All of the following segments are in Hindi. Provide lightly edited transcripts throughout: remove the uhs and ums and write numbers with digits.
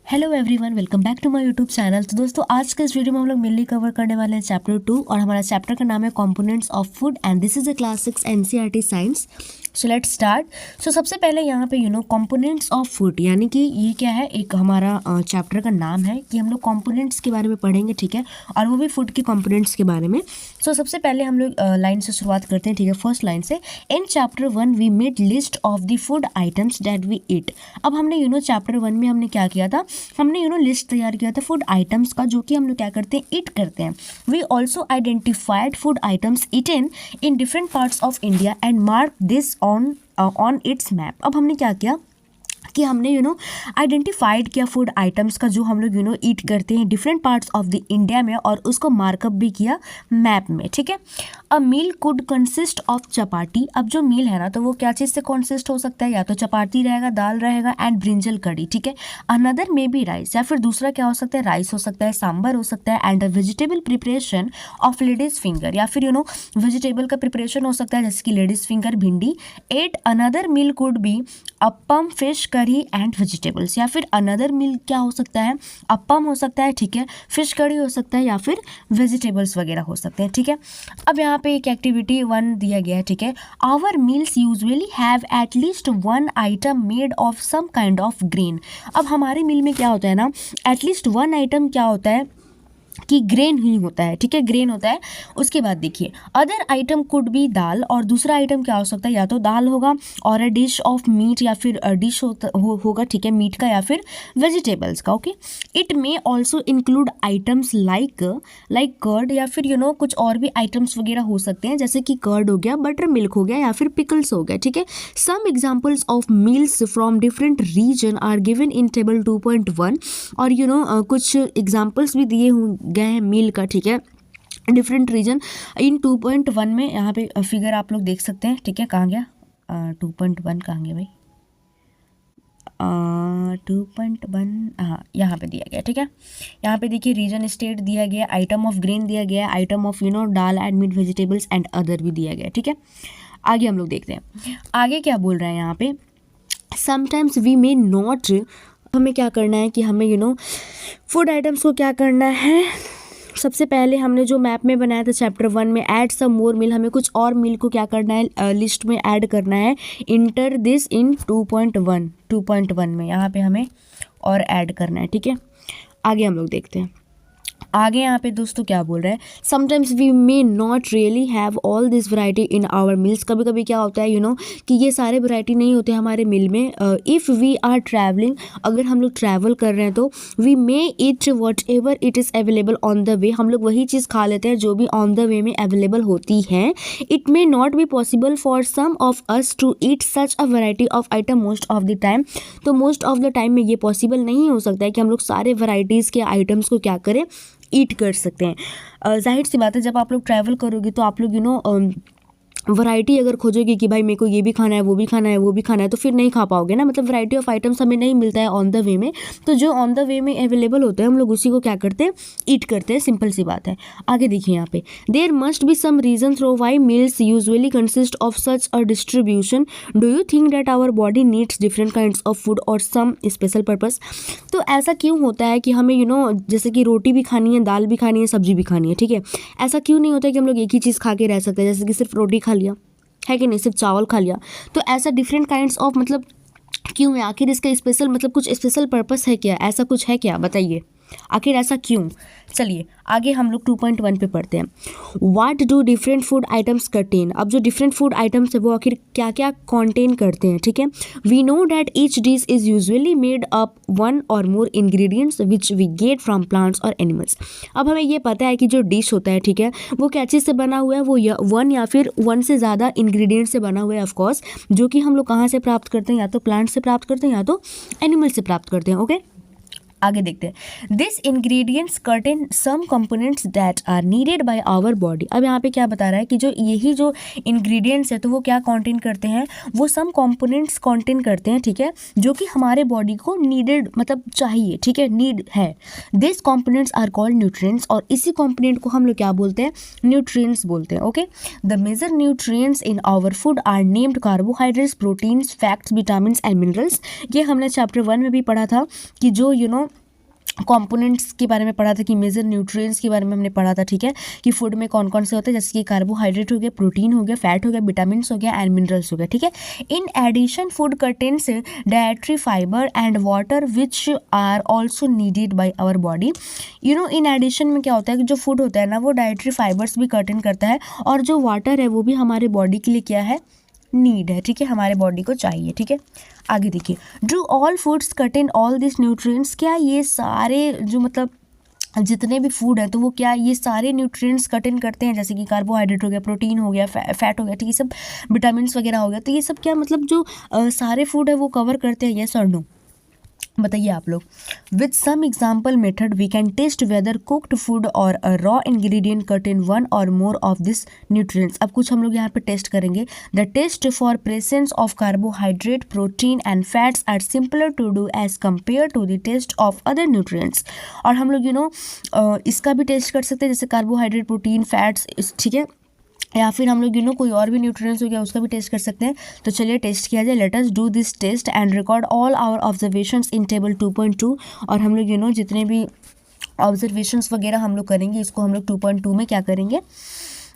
Hello everyone, welcome back to my YouTube channel. तो दोस्तों, आज के इस वीडियो में हम लोग मेनली कवर करने वाले हैं चैप्टर 2 और हमारा चैप्टर का नाम है components of food and this is a class 6 NCERT science. So let's start. So सबसे पहले यहाँ पे कंपोनेंट्स ऑफ फूड, यानी कि ये क्या है, एक हमारा चैप्टर का नाम है कि हम लोग कंपोनेंट्स के बारे में पढ़ेंगे, ठीक है, और वो भी फूड के कंपोनेंट्स के बारे में। सो सबसे पहले हम लोग लाइन से शुरुआत करते हैं, ठीक है, फर्स्ट लाइन से। In chapter 1 we made list of the food items that we eat. अब हमने चैप्टर 1 में हमने क्या किया था, हमने लिस्ट तैयार किया था फूड आइटम्स का, जो कि हम लोग क्या करते हैं, ईट करते हैं। We also identified food items eaten in different parts of India and mark this on its map. अब हमने क्या किया कि हमने आइडेंटिफाइड किया फूड आइटम्स का, जो हम लोग ईट करते हैं different parts of the India में, और उसको मार्कअप भी किया मैप में, ठीक है। अ मील कुड कंसिस्ट ऑफ चपाती। अब जो मील है ना, तो वो क्या चीज़ से कंसिस्ट हो सकता है, या तो चपाती रहेगा, दाल रहेगा एंड ब्रिंजल कड़ी, ठीक है। अनदर मे बी राइस, या फिर दूसरा क्या हो सकता है, राइस हो सकता है, सांबर हो सकता है, and a vegetable preparation of ladies finger, या फिर वेजिटेबल का प्रिपरेशन हो सकता है, जैसे कि लेडीज फिंगर, भिंडी। At another meal could be appam, fish curry and vegetables, या फिर अनदर मील क्या हो सकता है, अप्पम हो सकता है, ठीक है, फिश करी हो सकता है, या फिर वेजिटेबल्स वगैरह हो सकते हैं, ठीक है। अब यहाँ पे एक एक्टिविटी 1 दिया गया है, ठीक है। Our meals usually have at least 1 item made of some kind of grain. अब हमारे मील में क्या होता है ना, एटलीस्ट 1 आइटम क्या होता है कि ग्रेन ही होता है, ठीक है, ग्रेन होता है। उसके बाद देखिए, अदर आइटम कुड बी दाल, और दूसरा आइटम क्या हो सकता है, या तो दाल होगा, और अ डिश ऑफ मीट, या फिर डिश होगा, ठीक है, मीट का या फिर वेजिटेबल्स का, okay. It may also include items like curd, या फिर कुछ और भी आइटम्स वगैरह हो सकते हैं, जैसे कि कर्ड हो गया, बटर मिल्क हो गया, या फिर पिकल्स हो गया, ठीक है। Some examples of meals from different region are given in table 2.1, और कुछ एग्जाम्पल्स भी दिए गए हैं मील का, ठीक है, डिफरेंट रीजन इन 2.1 में। यहाँ पे फिगर आप लोग देख सकते हैं, ठीक है, कहाँ गया 2.1, कहाँ गया भाई 2.1, हाँ यहाँ पे दिया गया, ठीक है। यहाँ पे देखिए, रीजन स्टेट दिया गया, आइटम ऑफ ग्रेन दिया गया, item of dal and meat vegetables and other भी दिया गया, ठीक है। आगे हम लोग देखते हैं, आगे क्या बोल रहे हैं यहाँ पे। समटाइम्स वी मे नॉट, हमें क्या करना है कि हमें फूड आइटम्स को क्या करना है, सबसे पहले हमने जो मैप में बनाया था चैप्टर 1 में, ऐड सम मोर मील, हमें कुछ और मील को क्या करना है, लिस्ट में ऐड करना है। इंटर दिस इन 2.1 में, यहाँ पे हमें और ऐड करना है, ठीक है। आगे हम लोग देखते हैं, आगे यहाँ पे दोस्तों क्या बोल रहे हैं, sometimes we may not really have all this variety in our meals. कभी कभी क्या होता है कि ये सारे वैरायटी नहीं होते हमारे मील में। इफ़ वी आर ट्रैवलिंग, अगर हम लोग ट्रैवल कर रहे हैं तो we may eat whatever it is available on the way, हम लोग वही चीज़ खा लेते हैं जो भी ऑन द वे में अवेलेबल होती है। It may not be possible for some of us to eat such a variety of item most of the time. तो मोस्ट ऑफ द टाइम में ये पॉसिबल नहीं हो सकता है कि हम लोग सारे वैराइटीज़ के आइटम्स को क्या करें, ईट कर सकते हैं। जाहिर सी बात है, जब आप लोग ट्रैवल करोगे तो आप लोग वैरायटी अगर खोजोगे कि भाई मेरे को ये भी खाना है, वो भी खाना है, वो भी खाना है, तो फिर नहीं खा पाओगे ना। मतलब वैरायटी ऑफ आइटम्स हमें नहीं मिलता है ऑन द वे में, तो जो ऑन द वे में अवेलेबल होते हैं हम लोग उसी को क्या करते हैं, ईट करते हैं, सिंपल सी बात है। आगे देखिए यहाँ पे, there must be some reason throw why meals usually consist of such a distribution. Do you think that our body needs different kinds of food और सम स्पेशल पर्पस। तो ऐसा क्यों होता है कि हमें जैसे कि रोटी भी खानी है, दाल भी खानी है, सब्जी भी खानी है, ठीक है। ऐसा क्यों नहीं होता है कि हम लोग एक ही चीज़ खा के रह सकते हैं, जैसे कि सिर्फ रोटी खा लिया है कि नहीं, सिर्फ चावल खा लिया। तो ऐसा डिफरेंट काइंड्स ऑफ मतलब क्यों है, आखिर इसका स्पेशल मतलब कुछ स्पेशल पर्पस है क्या, ऐसा कुछ है क्या, बताइए आखिर ऐसा क्यों। चलिए आगे हम लोग 2.1 पे पढ़ते हैं। What do different food items contain. अब जो डिफरेंट फूड आइटम्स है वो आखिर क्या क्या कंटेन करते हैं, ठीक है। We know that each dish is usually made up 1 or more ingredients which we get from plants और एनिमल्स। अब हमें ये पता है कि जो डिश होता है, ठीक है, वो क्या चीज़ से बना हुआ है, वो 1 या फिर 1 से ज़्यादा इंग्रेडिएंट्स से बना हुआ है, ऑफकोर्स, जो कि हम लोग कहाँ से प्राप्त करते हैं, या तो प्लांट से प्राप्त करते हैं या तो एनिमल से प्राप्त करते हैं, ओके। आगे देखते हैं, this ingredients contain some components that are needed by our body. अब यहाँ पे क्या बता रहा है कि जो यही जो इंग्रेडिएंट्स है तो वो क्या कंटेन करते हैं, वो सम कंपोनेंट्स कंटेन करते हैं, ठीक है, जो कि हमारे बॉडी को नीडेड मतलब चाहिए, ठीक है, नीड है। This components are called nutrients, और इसी कंपोनेंट को हम लोग क्या बोलते हैं, न्यूट्रिएंट्स बोलते हैं, okay. The major nutrients in our food are named carbohydrates, proteins, fats, vitamins and minerals. ये हमने चैप्टर 1 में भी पढ़ा था कि जो कंपोनेंट्स के बारे में पढ़ा था कि मेजर न्यूट्रिएंट्स के बारे में हमने पढ़ा था, ठीक है, कि फूड में कौन कौन से होते हैं, जैसे कि कार्बोहाइड्रेट हो गया, प्रोटीन हो गया, फैट हो गया, विटामिन्स हो गया एंड मिनरल्स हो गया, ठीक है। In addition food contains dietary fibre and water which are also needed by our body. In addition में क्या होता है कि जो फूड होता है ना वो डाइटरी फाइबर्स भी कंटेन करता है और जो वाटर है वो भी हमारे बॉडी के लिए क्या है, नीड है, ठीक है, हमारे बॉडी को चाहिए, ठीक है। आगे देखिए, do all foods contain all this nutrients, क्या ये सारे जो मतलब जितने भी फूड है तो वो क्या ये सारे न्यूट्रिएंट्स कंटेन करते हैं, जैसे कि कार्बोहाइड्रेट हो गया, प्रोटीन हो गया, फैट हो गया, ठीक है, सब विटामिन्स वगैरह हो गया, तो ये सब क्या मतलब जो सारे फूड है वो कवर करते हैं, यस और नो, बताइए आप लोग। With some example method we can test whether cooked food or a raw ingredient contain one or more of this nutrients. अब कुछ हम लोग यहाँ पे टेस्ट करेंगे। The test for presence of carbohydrate, protein and fats are simpler to do as compare to the test of other nutrients. और हम लोग इसका भी टेस्ट कर सकते हैं, जैसे कार्बोहाइड्रेट, प्रोटीन, फैट्स, ठीक है, या फिर हम लोग कोई और भी न्यूट्रिएंट्स हो गया उसका भी टेस्ट कर सकते हैं। तो चलिए टेस्ट किया जाए। Let us do this test and record all our observations in table 2.2। और हम लोग जितने भी ऑब्जर्वेशंस वगैरह हम लोग करेंगे इसको हम लोग 2.2 में क्या करेंगे,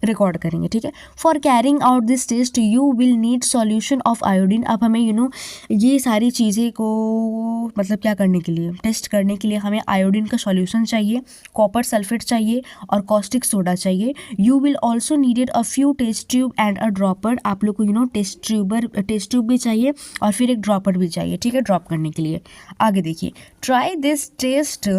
रिकॉर्ड करेंगे, ठीक है। For carrying out this test you will need solution of iodine. अब हमें ये सारी चीज़ें को मतलब क्या करने के लिए, टेस्ट करने के लिए हमें आयोडीन का सॉल्यूशन चाहिए, कॉपर सल्फेट चाहिए और कॉस्टिक सोडा चाहिए। You will also needed a few test tube and a dropper. आप लोग को टेस्ट ट्यूब भी चाहिए और फिर एक ड्रॉपर भी चाहिए, ठीक है, ड्रॉप करने के लिए। आगे देखिए, try this test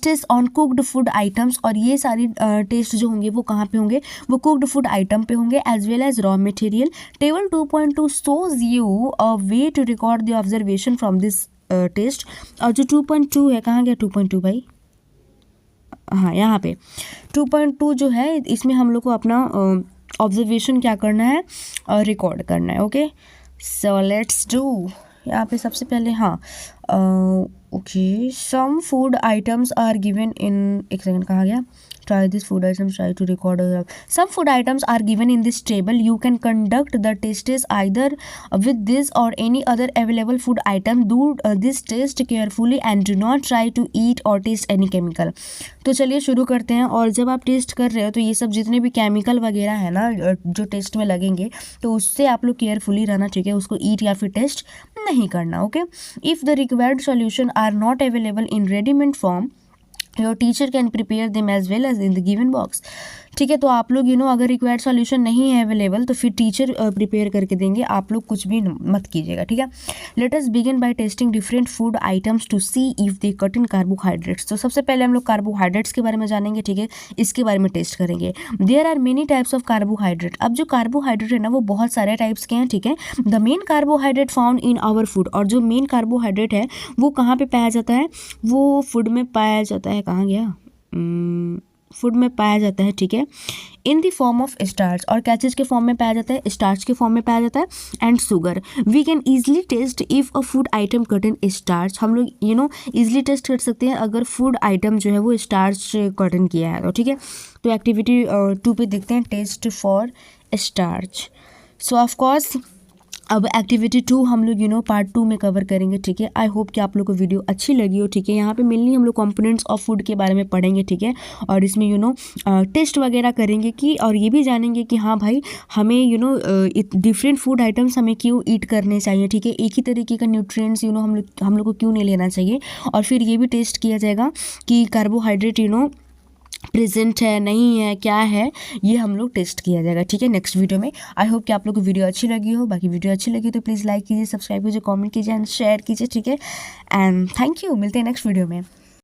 is on cooked food items. और ये सारी टेस्ट जो होंगे वो कहाँ पे होंगे, वो कुक्ड फूड आइटम पे होंगे as well as raw material. Table 2.2 shows you a way to record the observation from this test. और जो 2.2 है, कहाँ गया 2.2 भाई, हाँ यहाँ पे 2.2 जो है इसमें हम लोग को अपना ऑब्जर्वेशन क्या करना है, रिकॉर्ड करना है। Okay, so let's do. यहाँ पे सबसे पहले हाँ okay, some food items are given in, एक सेकंड कहाँ गया, try this food items, try to record some food items are given in this table. You can conduct the test either with this or any other available food item. Do this test carefully and do not try to eat or taste any chemical. तो चलिए शुरू करते हैं। और जब आप टेस्ट कर रहे हो तो ये सब जितने भी केमिकल वगैरह है ना जो टेस्ट में लगेंगे तो उससे आप लोग केयरफुली रहना, ठीक है, उसको ईट या फिर टेस्ट नहीं करना। Okay, if the required solution are not available in readymade form your teacher can prepare them as well as in the given box. ठीक है, तो आप लोग अगर रिक्वायर्ड सॉल्यूशन नहीं है अवेलेबल तो फिर टीचर प्रिपेयर करके देंगे, आप लोग कुछ भी मत कीजिएगा, ठीक है। Let us begin by testing different food items to see if they contain carbohydrates. तो सबसे पहले हम लोग कार्बोहाइड्रेट्स के बारे में जानेंगे, ठीक है, इसके बारे में टेस्ट करेंगे। There are many types of carbohydrate. अब जो कार्बोहाइड्रेट है ना वो बहुत सारे टाइप्स के हैं, ठीक है। The main carbohydrate found in our food. और जो मेन कार्बोहाइड्रेट है वो कहाँ पे पाया जाता है, वो फूड में पाया जाता है, कहाँ गया, फूड में पाया जाता है, ठीक है, in the form of starch. और क्या चीज़ के फॉर्म में पाया जाता है, स्टार्च के फॉर्म में पाया जाता है, and sugar. We can easily test if a food item contain starch. हम लोग ईजिली टेस्ट कर सकते हैं अगर फूड आइटम जो है वो स्टार्च कंटेन किया है तो, ठीक है। तो एक्टिविटी 2 पे देखते हैं, test for starch. So of course अब एक्टिविटी 2 हम लोग पार्ट 2 में कवर करेंगे, ठीक है। आई होप कि आप लोग को वीडियो अच्छी लगी हो, ठीक है। यहाँ पे मेनली हम लोग कंपोनेंट्स ऑफ फूड के बारे में पढ़ेंगे, ठीक है, और इसमें टेस्ट वगैरह करेंगे कि, और ये भी जानेंगे कि हाँ भाई हमें डिफरेंट फूड आइटम्स हमें क्यों ईट करने चाहिए, ठीक है, एक ही तरीके का न्यूट्रिएंट्स हम लोग को क्यों नहीं लेना चाहिए। और फिर ये भी टेस्ट किया जाएगा कि कार्बोहाइड्रेट प्रेजेंट है नहीं है क्या है, ये हम लोग टेस्ट किया जाएगा, ठीक है, नेक्स्ट वीडियो में। आई होप कि आप लोग को वीडियो अच्छी लगी हो। बाकी वीडियो अच्छी लगी तो प्लीज़ लाइक कीजिए, सब्सक्राइब कीजिए, कमेंट कीजिए एंड शेयर कीजिए, ठीक है। एंड थैंक यू, मिलते हैं नेक्स्ट वीडियो में।